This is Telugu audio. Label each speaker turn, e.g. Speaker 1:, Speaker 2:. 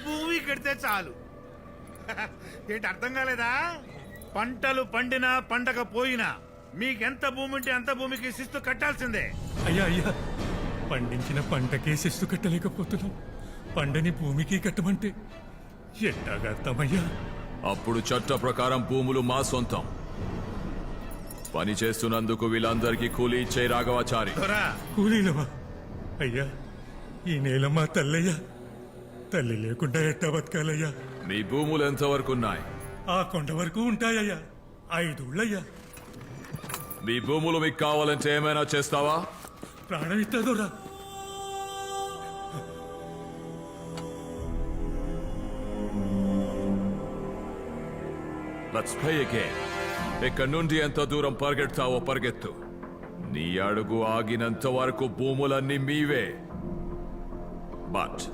Speaker 1: భూమి కడితే చాలు. ఏంటి అర్థం కాలేదా? పంటలు పండినా పండగ పోయినా మీకెంత భూమి ఉంటే అంత భూమికి శిస్తు కట్టాల్సిందే.
Speaker 2: అయ్యా అయ్యా, పండించిన పంటకే శిస్తు కట్టలేకపోతున్నాం. పండని భూమికి కట్టమంటే ఎట్టాగర్థమయ్యా?
Speaker 3: అప్పుడు చట్ట ప్రకారం భూములు మా సొంతం. పని చేస్తున్నందుకు వీళ్ళందరికీ కూలీ ఇచ్చే రాఘవాచారి.
Speaker 2: కూలీలవా? అయ్యా, ఈ నేల మా తల్లయ్యా. తల్లి లేకుండా ఎట్టా బతకాలయ్యా?
Speaker 3: మీ భూములు ఎంతవరకు ఉన్నాయి?
Speaker 2: ఆ కొండ వరకు ఉంటాయ్యా. 5 ఊళ్ళయ్యా.
Speaker 3: మీ భూములు మీకు కావాలంటే ఏమైనా చేస్తావా?
Speaker 2: ప్రాణం ఇస్తాదోరా.
Speaker 3: Let's play again. ఇక్కడ నుండి ఎంత దూరం పరిగెడతావో పరిగెత్తు. నీ అడుగు ఆగినంత వరకు భూములన్నీ మీవే. బట్